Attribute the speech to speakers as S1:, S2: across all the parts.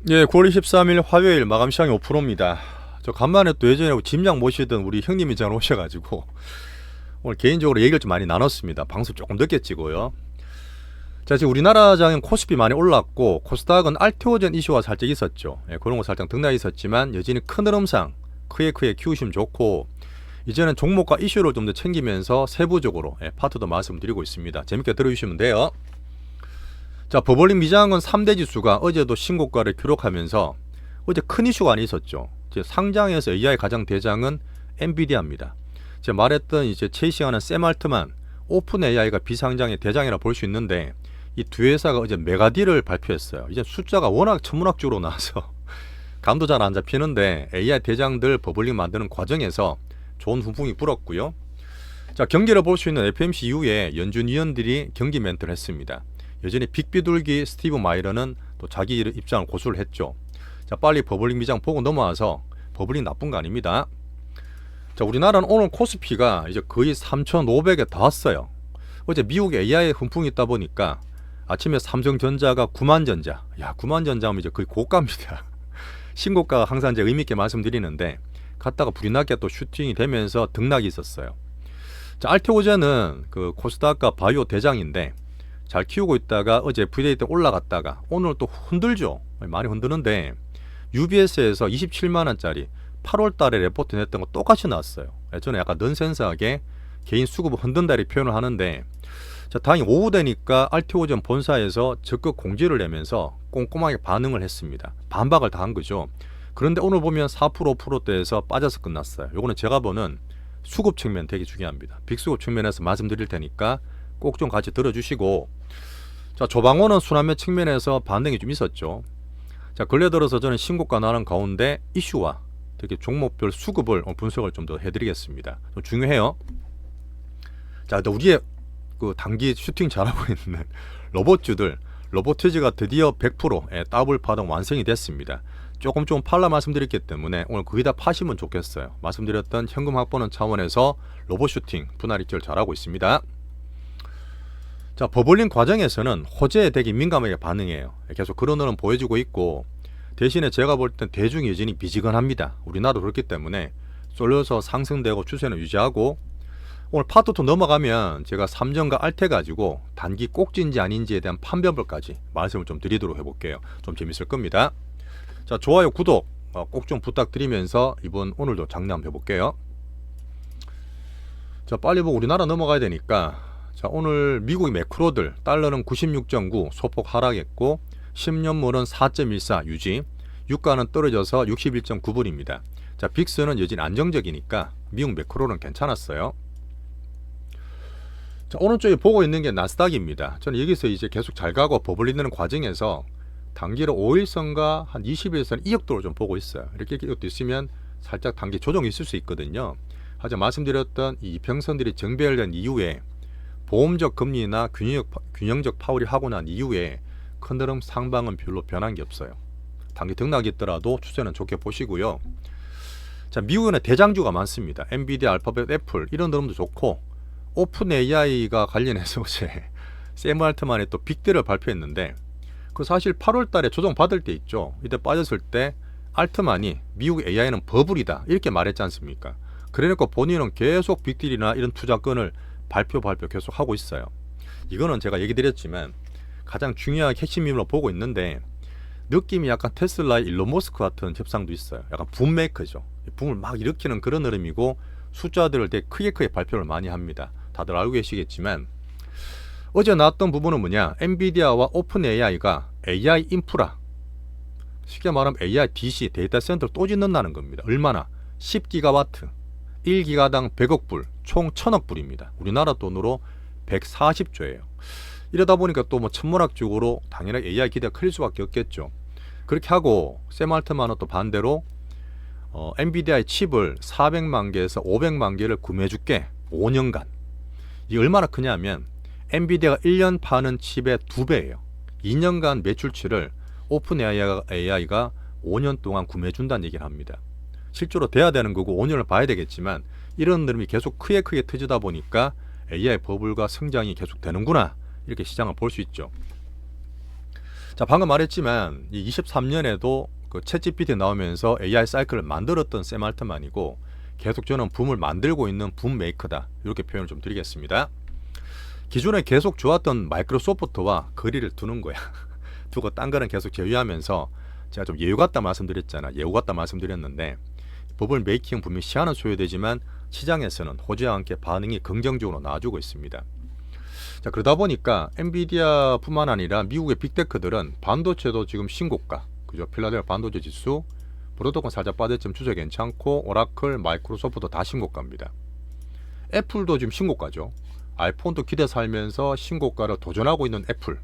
S1: 예, 9월 23일 화요일 마감 시장이 5%입니다. 저 간만에 또 예전에 짐작 모시던 우리 형님이 전 오셔가지고 오늘 개인적으로 얘기를 좀 많이 나눴습니다. 방송 조금 늦게 찍고요. 자, 지금 우리나라 장은 코스피 많이 올랐고 코스닥은 알테오젠 이슈가 살짝 있었죠. 예, 그런 거 살짝 등락이 있었지만 여전히 큰 흐름상 크게 키우시면 좋고, 이제는 종목과 이슈를 좀 더 챙기면서 세부적으로 파트도 말씀드리고 있습니다. 재밌게 들어주시면 돼요. 자, 버블링 미장은 3대 지수가 어제도 신고가를 기록하면서 어제 큰 이슈가 하나 있었죠. 이제 상장에서 AI 가장 대장은 엔비디아입니다. 제가 말했던 이제 최시하는 샘 알트만 오픈 AI가 비상장의 대장이라 볼 수 있는데, 이 두 회사가 어제 메가딜을 발표했어요. 이제 숫자가 워낙 천문학적으로 나와서 감도 잘 안 잡히는데 AI 대장들 버블링 만드는 과정에서 좋은 훈풍이 불었고요. 자, 경기를 볼 수 있는 FMC 이후에 연준 위원들이 경기 멘트를 했습니다. 여전히 빅비둘기 스티브 마이러는 또 자기 입장을 고수를 했죠. 자, 빨리 버블링 미장 보고 넘어와서 버블링 나쁜 거 아닙니다. 자, 우리나라는 오늘 코스피가 이제 거의 3,500에 다 왔어요. 어제 미국에 AI 훈풍이 있다 보니까 아침에 삼성전자가 9만전자, 야 9만전자 하면 이제 거의 고가입니다. 신고가가 항상 이제 의미있게 말씀드리는데 갔다가 불이 나게 또 슈팅이 되면서 등락이 있었어요. 자, 알테오젠은 그 코스닥과 바이오 대장인데 잘 키우고 있다가 어제 FDA 때 올라갔다가 오늘 또 흔들죠. 많이 흔드는데 UBS에서 27만원짜리 8월 달에 레포트 냈던 거 똑같이 나왔어요. 저는 약간 넌센스하게 개인 수급을 흔든다 이렇게 표현을 하는데, 자, 다행히 오후 되니까 알테오젠 본사에서 적극 공지를 내면서 꼼꼼하게 반응을 했습니다. 반박을 다 한 거죠. 그런데 오늘 보면 4% 5%대에서 빠져서 끝났어요. 요거는 제가 보는 수급 측면 되게 중요합니다. 빅수급 측면에서 말씀드릴 테니까 꼭 좀 같이 들어주시고, 자, 조방호는 순환매 측면에서 반등이 좀 있었죠. 자, 근래 들어서 저는 신고가 나는 가운데 이슈와 특히 종목별 수급을 분석을 좀 더 해드리겠습니다. 좀 중요해요. 자, 우리의 그 단기 슈팅 잘하고 있는 로봇주들, 로보티즈가 드디어 100% 더블 파동 완성이 됐습니다. 조금 팔라 말씀드렸기 때문에 오늘 거의 다 파시면 좋겠어요. 말씀드렸던 현금 확보는 차원에서 로봇 슈팅 분할 입절 잘하고 있습니다. 자, 버블링 과정에서는 호재에 되게 민감하게 반응해요. 계속 그런 흐름 보여주고 있고, 대신에 제가 볼 땐 대중 여전히 미지근합니다. 우리나라도 그렇기 때문에 쏠려서 상승되고 추세는 유지하고, 오늘 파트 2 넘어가면 제가 삼전과 알테 가지고 단기 꼭지인지 아닌지에 대한 판별까지 말씀을 좀 드리도록 해볼게요. 좀 재밌을 겁니다. 자, 좋아요, 구독 꼭 좀 부탁드리면서 오늘도 장례 한번 해볼게요. 자, 빨리 우리나라 넘어가야 되니까, 자, 오늘 미국의 매크로들 달러는 96.9 소폭 하락했고 10년물은 4.14 유지, 유가는 떨어져서 61.9불입니다. 자, 빅스는 여전히 안정적이니까 미국 매크로는 괜찮았어요. 자, 오른쪽에 보고 있는 게 나스닥입니다. 저는 여기서 이제 계속 잘 가고 버블리는 과정에서 단기로 5일선과 한 20일선 이격도를 좀 보고 있어요. 이렇게 이것도 있으면 살짝 단기 조정이 있을 수 있거든요. 하지만 말씀드렸던 이 이평선들이 정배열된 이후에 보험적 금리나 균형적 파월이 하고 난 이후에 큰 흐름 상방은 별로 변한 게 없어요. 단기 등락이 있더라도 추세는 좋게 보시고요. 자, 미국에는 대장주가 많습니다. 엔비디아, 알파벳, 애플 이런 흐름도 좋고, 오픈 AI가 관련해서 어제 샘 알트만이 또 빅딜을 발표했는데, 그 사실 8월 달에 조정 받을 때 있죠. 이때 빠졌을 때 알트만이 미국 AI는 버블이다 이렇게 말했지 않습니까? 그러니까 본인은 계속 빅딜이나 이런 투자건을 발표 계속 하고 있어요. 이거는 제가 얘기 드렸지만 가장 중요한 핵심 인물로 보고 있는데, 느낌이 약간 테슬라의 일론 머스크 같은 협상도 있어요. 약간 붐메이커죠. 붐을 막 일으키는 그런 흐름이고, 숫자들을 되게 크게 발표를 많이 합니다. 다들 알고 계시겠지만 어제 나왔던 부분은 뭐냐, 엔비디아와 오픈 AI가 AI 인프라, 쉽게 말하면 AI DC 데이터 센터를 또 짓는다는 겁니다. 얼마나? 10기가와트 1기가당 100억 불, 총 1000억 불입니다. 우리나라 돈으로 140조예요. 이러다 보니까 또 천문학적으로 당연하게 AI 기대가 클 수밖에 없겠죠. 그렇게 하고 샘 알트만은 또 반대로 엔비디아의 칩을 400만 개에서 500만 개를 구매해줄게 5년간. 이게 얼마나 크냐면 엔비디아가 1년 파는 칩의 2배예요. 2년간 매출치를 오픈 AI가 5년 동안 구매해준다는 얘기를 합니다. 실제로 돼야 되는 거고 5년을 봐야 되겠지만, 이런 흐름이 계속 크게 터지다 보니까 AI 버블과 성장이 계속 되는구나 이렇게 시장을 볼 수 있죠. 자, 방금 말했지만 이 23년에도 그 챗GPT 나오면서 AI 사이클을 만들었던 샘 알트만이고 계속 저는 붐을 만들고 있는 붐 메이커다, 이렇게 표현을 좀 드리겠습니다. 기존에 계속 좋았던 마이크로소프트와 거리를 두는 거야. 두고 딴 거는 계속 제외하면서, 제가 좀 예우 같다 말씀드렸잖아. 예우 같다 말씀드렸는데 버블 메이킹 분명히 시간은 소요되지만 시장에서는 호재와 함께 반응이 긍정적으로 나와주고 있습니다. 자, 그러다 보니까 엔비디아 뿐만 아니라 미국의 빅테크들은 반도체도 지금 신고가, 그죠? 필라델피아 반도체 지수, 브로드콘 살짝 빠졌지만 추세 괜찮고, 오라클, 마이크로소프트 다 신고가입니다. 애플도 지금 신고가죠. 아이폰도 기대 살면서 신고가를 도전하고 있는 애플,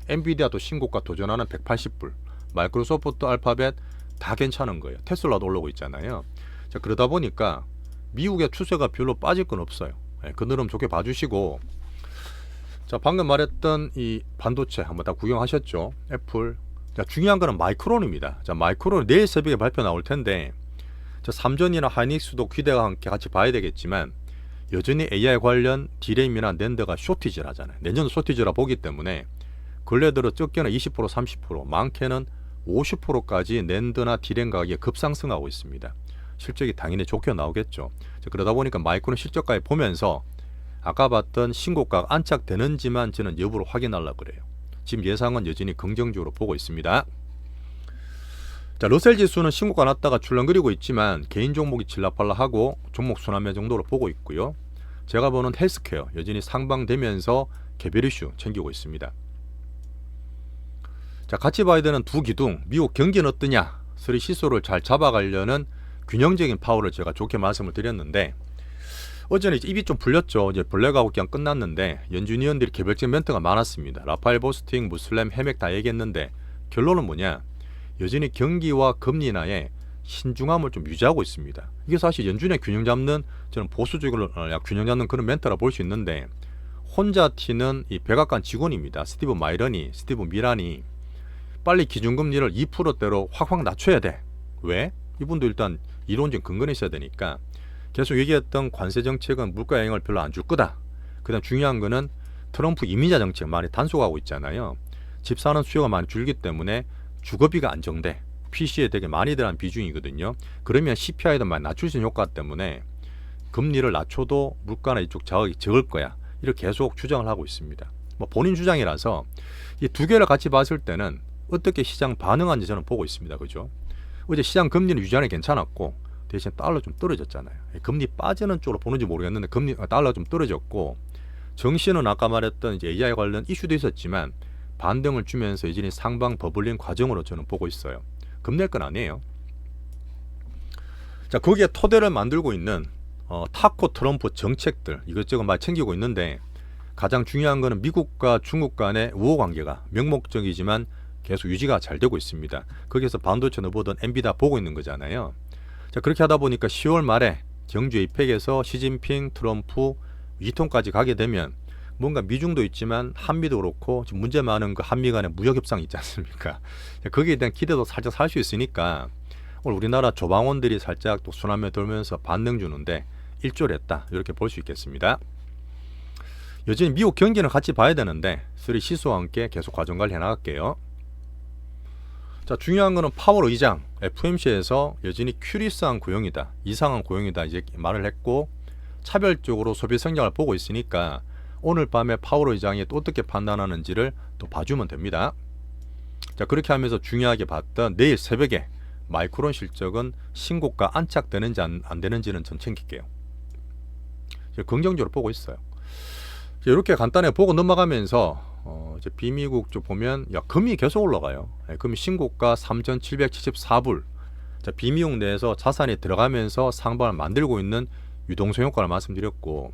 S1: 엔비디아도 신고가 도전하는 180불, 마이크로소프트, 알파벳 다 괜찮은 거예요. 테슬라도 올라오고 있잖아요. 자, 그러다 보니까 미국의 추세가 별로 빠질 건 없어요. 그 흐름 좋게 봐주시고, 자, 방금 말했던 이 반도체 한번 다 구경하셨죠? 애플. 자, 중요한 거는 마이크론입니다. 자, 마이크론 내일 새벽에 발표 나올 텐데, 자, 삼전이나 하이닉스도 기대와 함께 같이 봐야 되겠지만 여전히 AI 관련 디램이나 낸드가 쇼티지를 하잖아요. 내년도 쇼티지라 보기 때문에 근래 들어 적게는 20%, 30%, 많게는 50%까지 낸드나 디램 가격이 급상승하고 있습니다. 실적이 당연히 좋게 나오겠죠. 자, 그러다 보니까 마이크론 실적까지 보면서 아까 봤던 신고가가 안착되는지만 저는 여부를 확인하려고 그래요. 지금 예상은 여전히 긍정적으로 보고 있습니다. 자, 러셀 지수는 신고가 났다가 출렁거리고 있지만 개인 종목이 질라팔라하고 종목 순환매 정도로 보고 있고요. 제가 보는 헬스케어 여전히 상방되면서 개별 이슈 챙기고 있습니다. 자, 같이 봐야 되는 두 기둥, 미국 경기는 어떠냐, 서리 시소를 잘 잡아가려는 균형적인 파워를 제가 좋게 말씀을 드렸는데, 어제는 이제 입이 좀 풀렸죠. 이제 블랙아웃 기간 끝났는데 연준 위원들이 개별적 멘트가 많았습니다. 라파엘 보스팅, 무슬렘, 해맥 다 얘기했는데 결론은 뭐냐? 여전히 경기와 금리 인하에 신중함을 좀 유지하고 있습니다. 이게 사실 연준의 균형 잡는, 저는 보수적으로 균형 잡는 그런 멘트라 볼 수 있는데, 혼자 튀는 이 백악관 직원입니다. 스티브 마이런이, 스티브 미란이 빨리 기준금리를 2%대로 확 낮춰야 돼. 왜? 이분도 일단 이론적 근거는 있어야 되니까. 계속 얘기했던 관세 정책은 물가 영향을 별로 안 줄 거다. 그다음 중요한 거는 트럼프 이민자 정책 많이 단속하고 있잖아요. 집 사는 수요가 많이 줄기 때문에 주거비가 안정돼. PC에 되게 많이 들어간 비중이거든요. 그러면 CPI도 많이 낮출 수 있는 효과 때문에 금리를 낮춰도 물가나 이쪽 자극이 적을 거야. 이렇게 계속 주장을 하고 있습니다. 뭐 본인 주장이라서 이 두 개를 같이 봤을 때는 어떻게 시장 반응하는지 저는 보고 있습니다. 그죠? 어제 시장 금리는 유지하는 게 괜찮았고 대신 달러 좀 떨어졌잖아요. 금리 빠지는 쪽으로 보는지 모르겠는데 달러 좀 떨어졌고, 정시는 아까 말했던 이제 AI 관련 이슈도 있었지만 반등을 주면서 여전히 상방 버블링 과정으로 저는 보고 있어요. 겁낼 건 아니에요. 자, 거기에 토대를 만들고 있는 타코 트럼프 정책들 이것저것 많이 챙기고 있는데, 가장 중요한 거는 미국과 중국 간의 우호 관계가 명목적이지만 계속 유지가 잘 되고 있습니다. 거기에서 반도체는 보던 엔비디아 보고 있는 거잖아요. 자, 그렇게 하다 보니까 10월 말에 경주 에이펙에서 시진핑, 트럼프, 위통까지 가게 되면 뭔가 미중도 있지만 한미도 그렇고 지금 문제 많은 그 한미 간의 무역 협상이 있지 않습니까? 거기에 대한 기대도 살짝 살 수 있으니까 오늘 우리나라 조방원들이 살짝 또 순환매 돌면서 반등 주는데 일조했다, 이렇게 볼 수 있겠습니다. 여전히 미국 경기는 같이 봐야 되는데 서리 시소와 함께 계속 과정 관리 해나갈게요. 자, 중요한 거는 파월 의장 FOMC에서 여전히 큐리스한 고용이다, 이상한 고용이다 이제 말을 했고, 차별적으로 소비 성장을 보고 있으니까 오늘 밤에 파월 의장이 또 어떻게 판단하는지를 또 봐주면 됩니다. 자, 그렇게 하면서 중요하게 봤던 내일 새벽에 마이크론 실적은 신고가 안착되는지 안 되는지는 전 챙길게요. 긍정적으로 보고 있어요. 이렇게 간단하게 보고 넘어가면서 이제 비미국 쪽 보면 금이 계속 올라가요. 금이 신고가 3,774불. 자, 비미국 내에서 자산이 들어가면서 상방을 만들고 있는 유동성 효과를 말씀드렸고,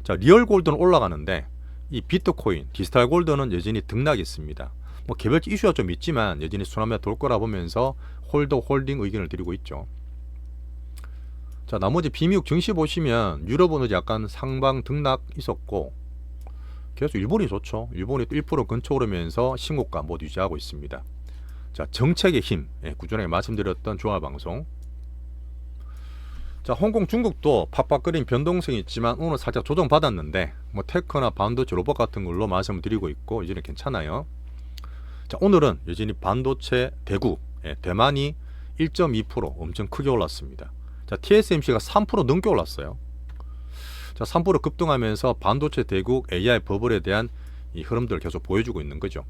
S1: 자, 리얼 골드는 올라가는데 이 비트코인, 디지털 골드는 여전히 등락이 있습니다. 뭐 개별적 이슈가 좀 있지만 여전히 순환매 돌 거라 보면서 홀딩 의견을 드리고 있죠. 자, 나머지 비미국 증시 보시면 유럽은 약간 상방 등락 있었고, 계속 일본이 좋죠. 일본이 또 1% 근처 오르면서 신고가 모두 유지하고 있습니다. 자, 정책의 힘, 꾸준하게 말씀드렸던 종합방송. 자, 홍콩, 중국도 팍팍거린 변동성이 있지만 오늘 살짝 조정받았는데 뭐 테크나 반도체, 로봇 같은 걸로 말씀을 드리고 있고 이제는 괜찮아요. 자, 오늘은 여전히 반도체 대국 대만이 1.2% 엄청 크게 올랐습니다. 자, TSMC가 3% 넘게 올랐어요. 자, 3% 급등하면서 반도체 대국 AI 버블에 대한 이 흐름들을 계속 보여주고 있는 거죠.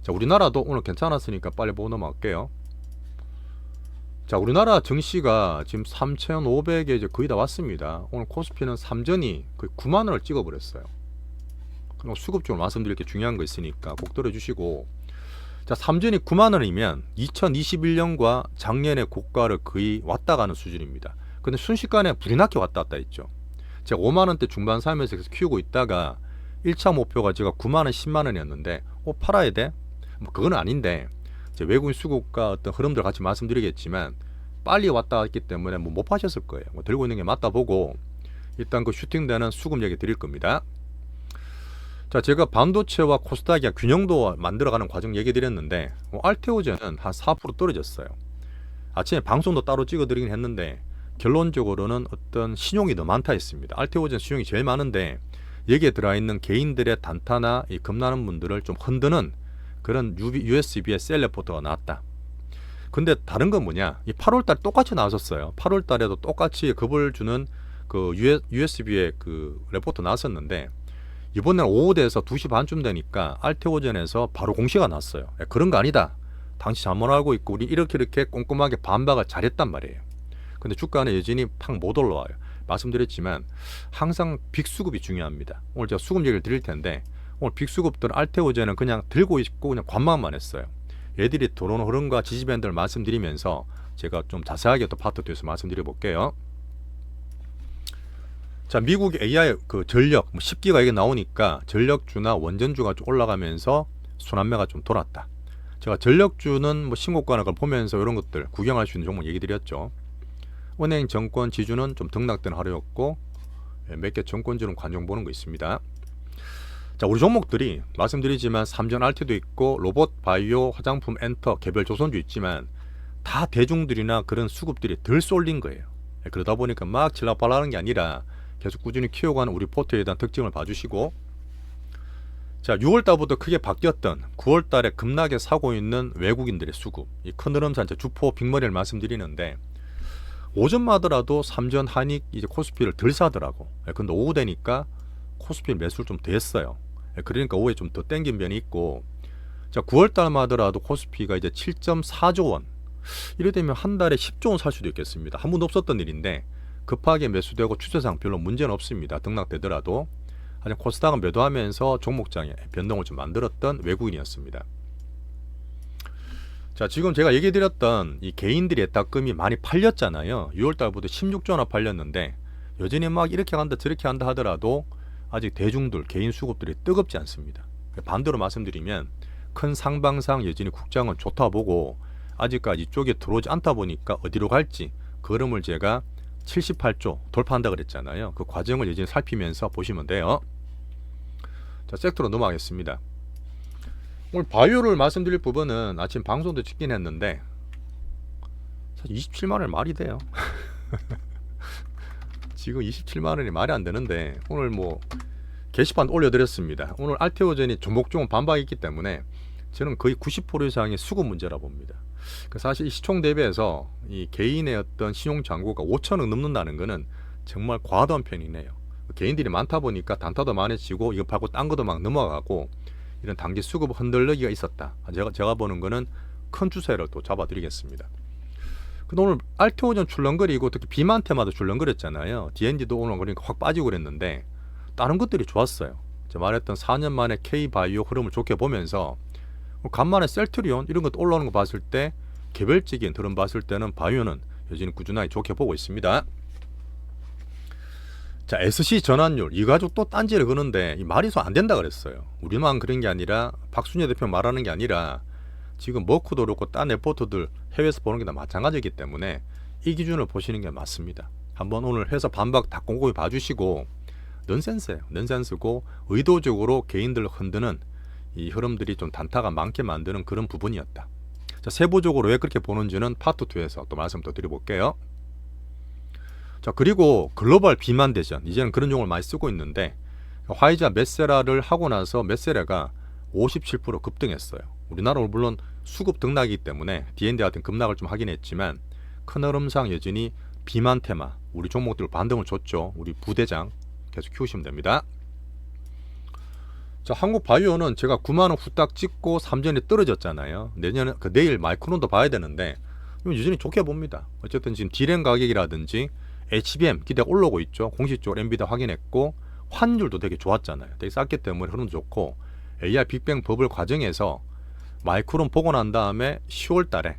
S1: 자, 우리나라도 오늘 괜찮았으니까 빨리 보고 넘어갈게요. 자, 우리나라 증시가 지금 3,500에 이제 거의 다 왔습니다. 오늘 코스피는 삼전이 거의 9만 원을 찍어버렸어요. 그리고 수급적으로 말씀드릴 게 중요한 거 있으니까 꼭 들어주시고, 자, 삼전이 9만 원이면 2021년과 작년의 고가를 거의 왔다 가는 수준입니다. 근데 순식간에 불이 나게 왔다 갔다 했죠. 제가 5만 원대 중반 사면서 계속 키우고 있다가 1차 목표가 제가 9만 원, 10만 원이었는데 팔아야 돼? 뭐 그건 아닌데 이제 외국인 수급과 어떤 흐름들 같이 말씀드리겠지만 빨리 왔다 갔기 때문에 뭐 못 파셨을 거예요. 뭐 들고 있는 게 맞다 보고 일단 그 슈팅되는 수급 얘기 드릴 겁니다. 자, 제가 반도체와 코스닥이 균형도 만들어가는 과정 얘기 드렸는데 알테오젠은 한 4% 떨어졌어요. 아침에 방송도 따로 찍어드리긴 했는데 결론적으로는 어떤 신용이 더 많다 했습니다. 알테오젠 신용이 제일 많은데 여기에 들어있는 개인들의 단타나 이 겁나는 분들을 좀 흔드는 그런 USB의 셀 레포트가 나왔다. 근데 다른 건 뭐냐? 이 8월달 똑같이 나왔었어요. 8월달에도 똑같이 겁을 주는 그 USB의 그 레포트 나왔었는데 이번에는 오후 돼서 2시 반쯤 되니까 알테오젠에서 바로 공시가 났어요. 그런 거 아니다. 당시 잘못 알고 있고 우리 이렇게 꼼꼼하게 반박을 잘했단 말이에요. 근데 주가는 여전히 팍 못 올라와요. 말씀드렸지만 항상 빅수급이 중요합니다. 오늘 제가 수급 얘기를 드릴 텐데 오늘 빅수급들은 알테오젠은 그냥 들고 있고 그냥 관망만 했어요. 얘들이 들어오는 흐름과 지지밴드를 말씀드리면서 제가 좀 자세하게 또 파트 2에서 말씀드려 볼게요. 자, 미국 AI 그 전력 10기가 이게 나오니까 전력주나 원전주가 좀 올라가면서 순환매가 좀 돌았다. 제가 전력주는 뭐 신고가는 걸 보면서 이런 것들 구경할 수 있는 종목 얘기 드렸죠. 은행, 정권, 지주는 좀 등락된 하루였고 몇 개 정권주는 관종 보는 거 있습니다. 자, 우리 종목들이 말씀드리지만 삼전 RT도 있고 로봇, 바이오, 화장품, 엔터, 개별 조선주 있지만 다 대중들이나 그런 수급들이 덜 쏠린 거예요. 그러다 보니까 막 질락발락하는 게 아니라 계속 꾸준히 키워가는 우리 포트에 대한 특징을 봐주시고, 자, 6월달부터 크게 바뀌었던 9월달에 급락에 사고 있는 외국인들의 수급, 이 큰 흐름상 주포 빅머리를 말씀드리는데 오전마더라도 삼전, 한익, 이제 코스피를 덜 사더라고. 근데 오후 되니까 코스피 매수를 좀 더 했어요. 그러니까 오후에 좀 더 땡긴 면이 있고, 자, 9월달마더라도 코스피가 이제 7.4조 원, 이래 되면 한 달에 10조 원 살 수도 있겠습니다. 한 번도 없었던 일인데 급하게 매수되고 추세상 별로 문제는 없습니다. 등락되더라도. 하지만 코스닥은 매도하면서 종목장에 변동을 좀 만들었던 외국인이었습니다. 자, 지금 제가 얘기해드렸던 이 개인들의 예탁금이 많이 팔렸잖아요. 6월달부터 16조나 팔렸는데 여전히 막 이렇게 간다 저렇게 한다 하더라도 아직 대중들 개인 수급들이 뜨겁지 않습니다. 반대로 말씀드리면 큰 상방상 여전히 국장은 좋다 보고 아직까지 이쪽에 들어오지 않다 보니까 어디로 갈지 그 흐름을 제가 78조 돌파한다 그랬잖아요. 그 과정을 여전히 살피면서 보시면 돼요. 자, 섹터로 넘어가겠습니다. 오늘 바이오를 말씀드릴 부분은 아침 방송도 찍긴 했는데 사실 27만원 말이 돼요. 지금 27만원이 말이 안 되는데 오늘 뭐 게시판 올려드렸습니다. 오늘 알테오젠이 종목종은 반박이 있기 때문에 저는 거의 90% 이상의 수급 문제라 봅니다. 사실 시총 대비해서 이 개인의 어떤 신용 잔고가 5천억 넘는다는 것은 정말 과도한 편이네요. 개인들이 많다 보니까 단타도 많아지고 이거 팔고 딴 것도 막 넘어가고 이런 단기 수급 흔들리기가 있었다. 제가 보는 거는 큰 추세를 또 잡아드리겠습니다. 근데 오늘 알테오젠 출렁거리고 특히 비만테마도 출렁거렸잖아요. D&D도 오늘 그러니까 확 빠지고 그랬는데 다른 것들이 좋았어요. 제가 말했던 4년 만에 K바이오 흐름을 좋게 보면서 간만에 셀트리온 이런 것도 올라오는 거 봤을 때 개별적인 흐름 봤을 때는 바이오는 여전히 꾸준하게 좋게 보고 있습니다. 자, SC 전환율 이 가지고 또 딴지를 거는데 이 말이 안 된다 그랬어요. 우리만 그런 게 아니라 박순재 대표 말하는 게 아니라 지금 머크도 그렇고 딴 레포트들 해외에서 보는 게 다 마찬가지이기 때문에 이 기준을 보시는 게 맞습니다. 한번 오늘 회사 반박 다 꼼꼼히 봐주시고 넌센스예요. 넌센스고 의도적으로 개인들을 흔드는 이 흐름들이 좀 단타가 많게 만드는 그런 부분이었다. 자, 세부적으로 왜 그렇게 보는지는 파트 2에서 또 말씀 더 드려볼게요. 자, 그리고 글로벌 비만 대전 이제는 그런 용어를 많이 쓰고 있는데 화이자 메세라를 하고 나서 메세라가 57% 급등했어요. 우리나라는 물론 수급 등락이기 때문에 D&D 같은 급락을 좀 하긴 했지만 큰 흐름상 여전히 비만 테마 우리 종목들 반등을 줬죠. 우리 부대장 계속 키우시면 됩니다. 자, 한국바이오는 제가 9만원 후딱 찍고 3전에 떨어졌잖아요. 내일 마이크론도 봐야 되는데 여전히 좋게 봅니다. 어쨌든 지금 D램 가격이라든지 HBM 기대가 올라오고 있죠. 공식적으로 엔비디아 확인했고 환율도 되게 좋았잖아요. 되게 쌌기 때문에 흐름도 좋고 AI 빅뱅 버블 과정에서 마이크론 보고 난 다음에 10월 달에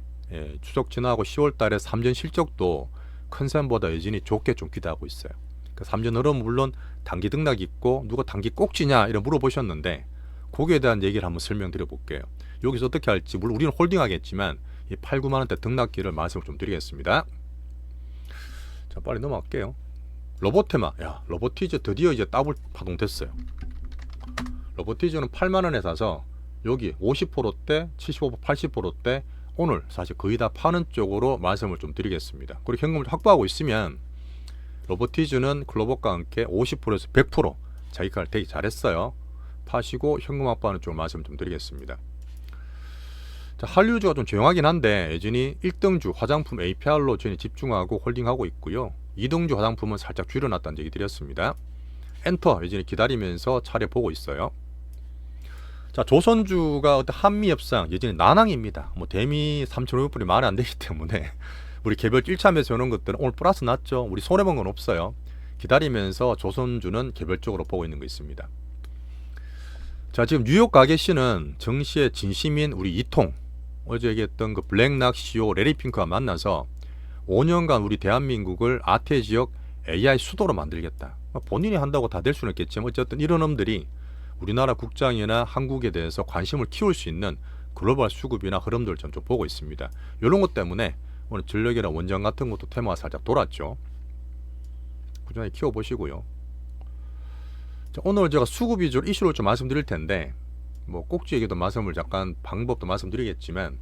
S1: 추석 지나고 10월 달에 3전 실적도 컨센보다 여전히 좋게 좀 기대하고 있어요. 그 3전 흐름 물론 단기 등락이 있고 누가 단기 꼭지냐 이런 물어보셨는데 거기에 대한 얘기를 한번 설명드려 볼게요. 여기서 어떻게 할지 물론 우리는 홀딩하겠지만 이 8, 9만원대 등락기를 말씀을 좀 드리겠습니다. 자, 빨리 넘어갈게요. 로보테마, 야, 로보티즈 드디어 이제 더블 파동됐어요. 로보티즈는 8만원에 사서 여기 50%대, 75%, 80%대 오늘 사실 거의 다 파는 쪽으로 말씀을 좀 드리겠습니다. 그리고 현금을 확보하고 있으면 로보티즈는 글로벌과 함께 50%에서 100% 자기가 되게 잘했어요. 파시고 현금 확보하는 쪽으로 말씀을 좀 드리겠습니다. 자, 한류주가 좀 조용하긴 한데 여전히 1등주 화장품 APR로 저희 집중하고 홀딩하고 있고요. 2등주 화장품은 살짝 줄여놨다는 얘기 드렸습니다. 엔터 여전히 기다리면서 차례 보고 있어요. 자, 조선주가 어떤 한미협상 여전히 난항입니다. 뭐 대미 3,500불이 말이 안 되기 때문에 우리 개별 1차 매수 오는 것들은 오늘 플러스 났죠. 우리 손해본 건 없어요. 기다리면서 조선주는 개별적으로 보고 있는 거 있습니다. 자, 지금 뉴욕 가게시는 정시의 진심인 우리 이통 어제 얘기했던 그 블랙락 CEO 레리핑크와 만나서 5년간 우리 대한민국을 아태 지역 AI 수도로 만들겠다. 본인이 한다고 다 될 수는 있겠지만 어쨌든 이런 놈들이 우리나라 국장이나 한국에 대해서 관심을 키울 수 있는 글로벌 수급이나 흐름들을 좀 보고 있습니다. 이런 것 때문에 오늘 전력이나 원전 같은 것도 테마가 살짝 돌았죠. 꾸준히 키워보시고요. 자, 오늘 제가 수급 위주로 이슈를 좀 말씀드릴 텐데 뭐 꼭지 얘기도 말씀을 잠깐 방법도 말씀드리겠지만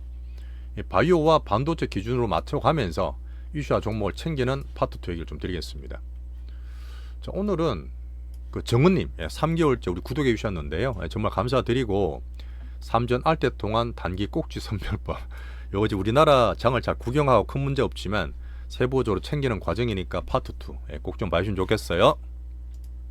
S1: 바이오와 반도체 기준으로 맞춰가면서 이슈와 종목을 챙기는 파트 2 얘기를 좀 드리겠습니다. 자, 오늘은 그 정은님 3개월째 우리 구독해 주셨는데요. 정말 감사드리고 3전 알때 동안 단기 꼭지 선별법 요거 이제 우리나라 장을 잘 구경하고 큰 문제 없지만 세부적으로 챙기는 과정이니까 파트 2 꼭 좀 봐주시면 좋겠어요.